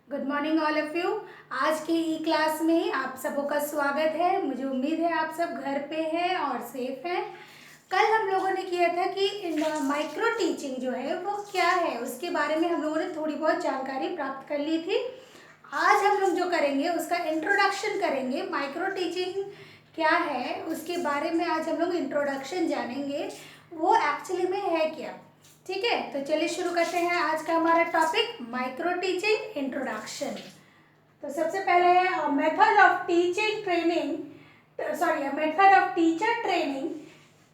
Good morning all of you. आज की ई class में आप सबों का स्वागत है। मुझे उम्मीद है आप सब घर पे हैं और सेफ हैं। कल हम लोगों ने किया था कि माइक्रो टीचिंग जो है वो क्या है उसके बारे में हम लोगों ने थोड़ी बहुत जानकारी प्राप्त कर ली थी। आज हम लोग जो करेंगे उसका इंट्रोडक्शन करेंगे। माइक्रो टीचिंग क्या है उसके बारे में आज हम लोग इंट्रोडक्शन जानेंगे, वो एक्चुअली में है क्या। ठीक है, तो चलिए शुरू करते हैं आज का हमारा टॉपिक माइक्रो टीचिंग इंट्रोडक्शन। तो सबसे पहले है method of teaching training, method of teacher training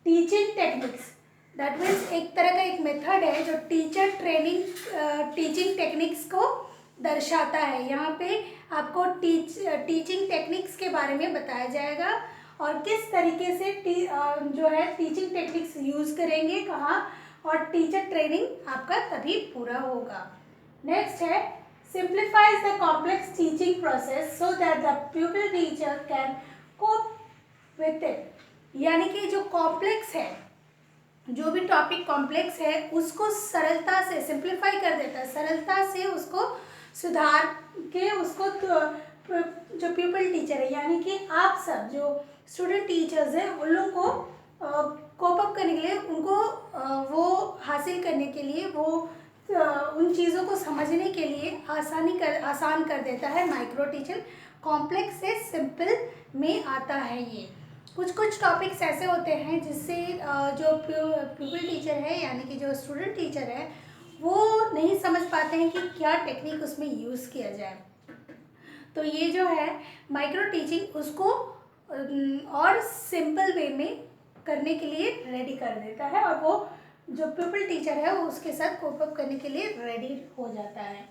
teaching techniques. That means एक तरह का एक मेथड है जो टीचर ट्रेनिंग टीचिंग टेक्निक्स को दर्शाता है। यहाँ पे आपको टीचिंग टेक्निक्स के बारे में बताया जाएगा और किस तरीके से जो है टीचिंग टेक्निक्स यूज़ करेंगे कहाँ, और टीचर ट्रेनिंग आपका तभी पूरा होगा। नेक्स्ट है simplifies the complex teaching process so that the pupil teacher can cope with it. यानी कि जो कॉम्प्लेक्स है, जो भी टॉपिक कॉम्प्लेक्स है उसको सरलता से सिंप्लीफाई कर देता है, सरलता से उसको सुधार के उसको जो प्यूपिल टीचर है यानी कि आप सब जो स्टूडेंट टीचर्स हैं उन लोगों को कोप अप करने के लिए, उनको वो हासिल करने के लिए, वो उन चीज़ों को समझने के लिए आसान कर देता है माइक्रो टीचिंग। कॉम्प्लेक्स से सिंपल में आता है। ये कुछ टॉपिक्स ऐसे होते हैं जिससे जो प्यूपिल टीचर है यानी कि जो स्टूडेंट टीचर है वो नहीं समझ पाते हैं कि क्या टेक्निक उसमें यूज़ किया जाए। तो ये जो है माइक्रो टीचिंग उसको और सिंपल वे में करने के लिए रेडी कर देता है और वो जो प्यूपिल टीचर है वो उसके साथ कोप अप करने के लिए रेडी हो जाता है।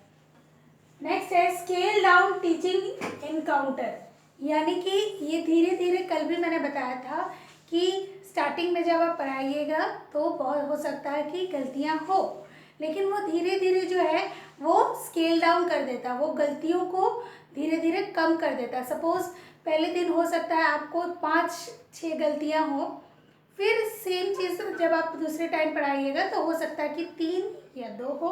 नेक्स्ट है स्केल डाउन टीचिंग एनकाउंटर। यानी कि ये धीरे धीरे, कल भी मैंने बताया था कि स्टार्टिंग में जब आप पढ़ाइएगा तो बहुत हो सकता है कि गलतियां हो, लेकिन वो धीरे धीरे जो है वो स्केल डाउन कर देता है, वो गलतियों को धीरे धीरे कम कर देता है। सपोज पहले दिन हो सकता है आपको 5-6 गलतियां हो, फिर सेम चीज़ जब आप दूसरे टाइम पढ़ाइएगा तो हो सकता है कि 3 या 2 हो।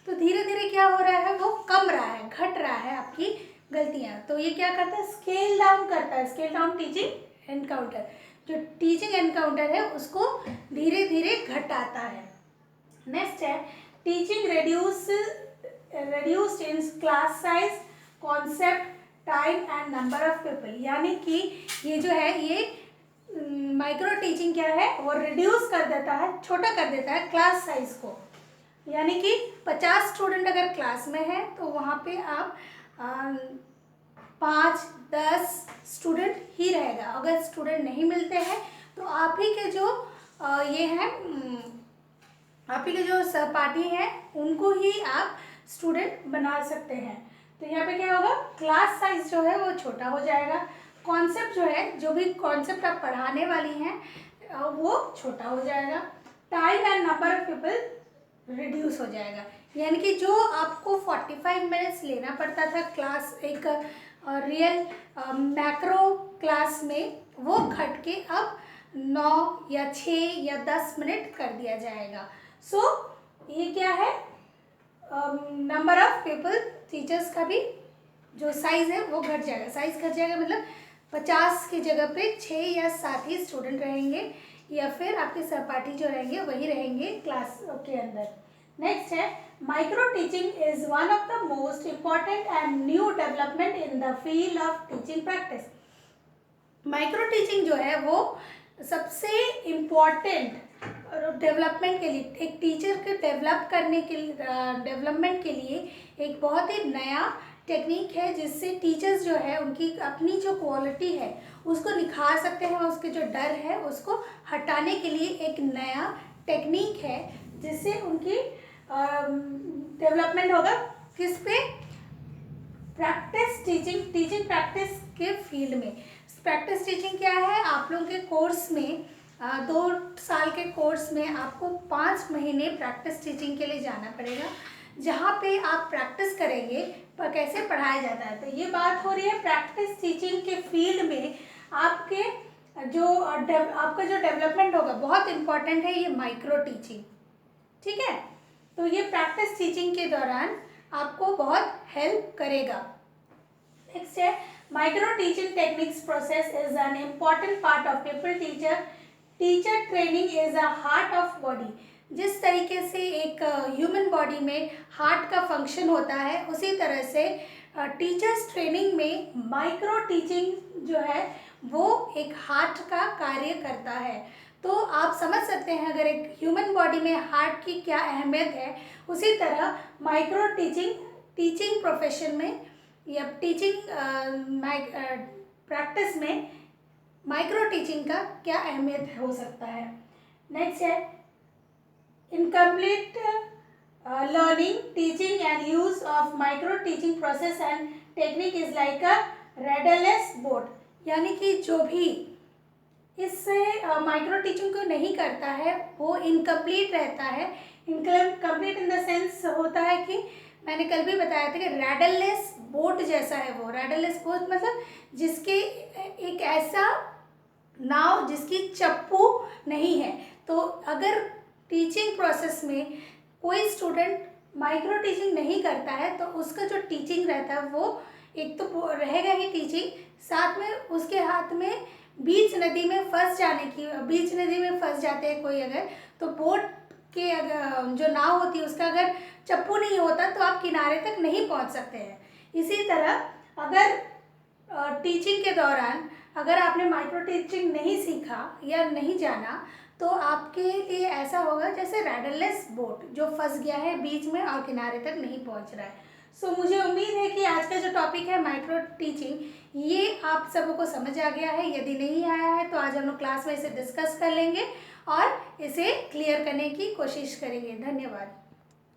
तो धीरे धीरे क्या हो रहा है, वो कम रहा है, घट रहा है आपकी गलतियाँ। तो ये क्या करता है, स्केल डाउन करता है। स्केल डाउन टीचिंग एनकाउंटर, जो टीचिंग एनकाउंटर है उसको धीरे धीरे घटाता है। नेक्स्ट है teaching reduced in class size, concept, time and number of people. यानी कि ये जो है ये माइक्रो टीचिंग क्या है, वो रिड्यूस कर देता है, छोटा कर देता है क्लास साइज को। यानी कि 50 स्टूडेंट अगर क्लास में है तो वहाँ पे आप 5-10 स्टूडेंट ही रहेगा। अगर स्टूडेंट नहीं मिलते हैं तो आप ही के जो ये हैं, आप ही के जो सहपाठी हैं उनको ही आप स्टूडेंट बना सकते हैं। तो यहाँ पे क्या होगा, क्लास साइज जो है वो छोटा हो जाएगा, कॉन्सेप्ट जो है, जो भी कॉन्सेप्ट आप पढ़ाने वाली हैं वो छोटा हो जाएगा, time and number of people reduce हो जाएगा। यानी कि जो आपको 45 मिनट्स लेना पड़ता था क्लास, एक रियल मैक्रो क्लास में, वो घट के अब 9 या 6 या 10 मिनट कर दिया जाएगा। सो ये क्या है, नंबर ऑफ पीपल, टीचर्स का भी जो साइज़ है वो घट जाएगा। साइज़ घट जाएगा मतलब 50 की जगह पे 6 या 7 ही स्टूडेंट रहेंगे, या फिर आपके सहपाठी जो रहेंगे वही रहेंगे क्लास के अंदर। नेक्स्ट है micro teaching is one of the most important and new development in the field of teaching practice. Micro teaching जो है वो सबसे इम्पॉर्टेंट डेवलपमेंट के लिए, एक टीचर के डेवलपमेंट के लिए एक बहुत ही नया टेक्निक है जिससे टीचर्स जो है उनकी अपनी जो क्वालिटी है उसको निखार सकते हैं, उसके जो डर है उसको हटाने के लिए एक नया टेक्निक है जिससे उनकी डेवलपमेंट होगा। किस पे, प्रैक्टिस टीचिंग प्रैक्टिस के फील्ड में। प्रैक्टिस टीचिंग क्या है, आप लोगों के कोर्स में 2 साल के कोर्स में आपको 5 महीने प्रैक्टिस टीचिंग के लिए जाना पड़ेगा, जहाँ पे आप प्रैक्टिस करेंगे पर कैसे पढ़ाया जाता है। तो ये बात हो रही है प्रैक्टिस टीचिंग के फील्ड में आपके आपका जो डेवलपमेंट होगा, बहुत इम्पॉर्टेंट है ये माइक्रो टीचिंग। ठीक है, तो ये प्रैक्टिस टीचिंग के दौरान आपको बहुत हेल्प करेगा। नेक्स्ट है micro teaching techniques process is an important part of people teacher. Teacher training is a heart of body. जिस तरीके से एक ह्यूमन बॉडी में हार्ट का फंक्शन होता है, उसी तरह से टीचर्स ट्रेनिंग में माइक्रो टीचिंग जो है वो एक हार्ट का कार्य करता है। तो आप समझ सकते हैं अगर एक ह्यूमन बॉडी में हार्ट की क्या अहमियत है, उसी तरह माइक्रो टीचिंग प्रोफेशन में या टीचिंग प्रैक्टिस में माइक्रो टीचिंग का क्या अहमियत हो सकता है। नेक्स्ट है incomplete learning, teaching and use of micro teaching process and technique is like a rudderless boat। यानी कि जो भी इससे माइक्रो टीचिंग को नहीं करता है वो इनकम्प्लीट रहता है। इनकम्प्लीट इन द सेंस होता है कि मैंने कल भी बताया था कि रैडललेस बोट जैसा है वो। रैडललेस बोट मतलब जिसके एक ऐसा नाव जिसकी चप्पू नहीं है। तो अगर टीचिंग प्रोसेस में कोई स्टूडेंट माइक्रो टीचिंग नहीं करता है तो उसका जो टीचिंग रहता है वो एक तो रहेगा ही टीचिंग, साथ में उसके हाथ में बीच नदी में फंस जाते हैं कोई अगर, तो बोट के अगर जो नाव होती है उसका अगर चप्पू नहीं होता तो आप किनारे तक नहीं पहुंच सकते हैं। इसी तरह अगर टीचिंग के दौरान अगर आपने माइक्रो टीचिंग नहीं सीखा या नहीं जाना तो आपके लिए ऐसा होगा जैसे रैडरलेस बोट जो फंस गया है बीच में और किनारे तक नहीं पहुंच रहा है। सो मुझे उम्मीद है कि आज का जो टॉपिक है माइक्रो टीचिंग ये आप सबों को समझ आ गया है। यदि नहीं आया है तो आज हम लोग क्लास में इसे डिस्कस कर लेंगे और इसे क्लियर करने की कोशिश करेंगे। धन्यवाद।